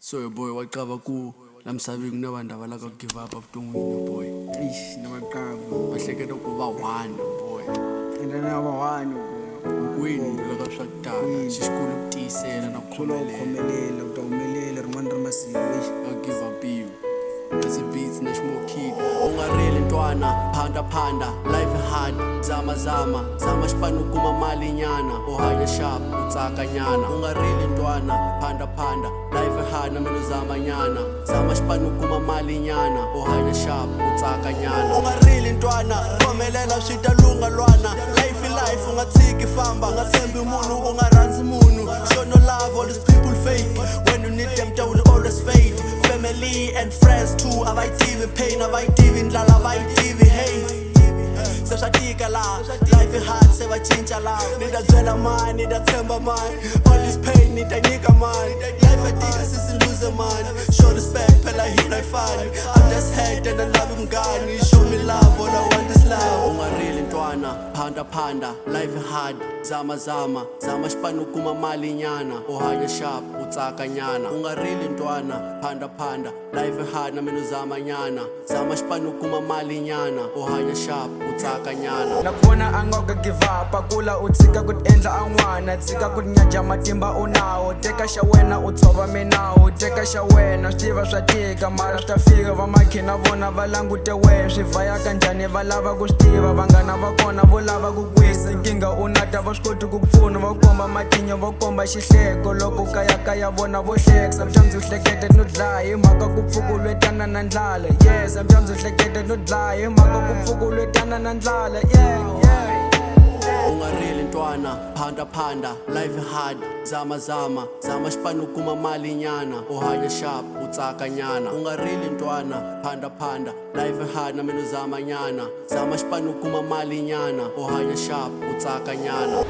So your boy waqaba ku lamsabeni kunabantu abalaka give up avuton'wini boy. Eish, namaqaba. Bahleketa ku va one boy. Endana ba-1 Kwini loko swa kutala xikolo ku tiyisela na ku khomelela utawumelela rin'wana ra masiku I give up you. It's a beats na ximokini. Unga Rili ntwana phanda life hard zama xipano kuma mali nyana u hanya sharp u tsaka nyana. Unga Rili ntwana phanda life hard na meno zama nyana xipano kuma mali nyana u hanya sharp u tsaka nyana. Unga Rili ntwana khomelela swi ta lunga Lwana life unga tshiki famba unga tshembi munhu unga rhandzi munhu show no love all these people fake when you need them they will always fade. Family and friends too, abayidivi pain, abayidivi ndlala, abayidivi hate. Seshatika la, life is hard, sebatshintsha la. Nida byela man, nida tshemba man. All this pain, nida nyika man. Life adika sisi lose man. Show respect, phela hina ifani. I'm just hate and I love mngani. Show me love, all I want is love. Unga Rili ntwana, phanda, life is hard. Zama xipano kuma mali nyana u hanya sharp u tsaka nyana. Unga Rili ntwana phanda life hard na meno zama nyana xipano kuma mali nyana u hanya sharp u tsaka nyana. nakubona angoka give up akula u tshika ku endla an'wana tshika ku nyaja matimba u nawo teka xa wena u tshova minawu teka xa wena swi tiva swa tika mara swi ta fika va makhi na vona va langute wena swi vaya kanjhani va lava ku swi tiva vanghana va kona vo lava ku kwisa nkingha u na ta va swi koti ku pfuna va komba matinyo va komba xihleko loko kaya vona vo hleka sometimes u hleketa no dlaya hi mhaka ku pfukulwetana na ndlala sometimes u hleketa no dlaya hi mhaka ku pfukulwetana na ndlala Unga Rili ntwana phanda life hard zama xipano kuma mali nyana u hanya sharp u tsaka nyana. Unga Rili ntwana phanda life hard na meno zama nyana xipano kuma mali nyana u hanya sharp u tsaka nyana.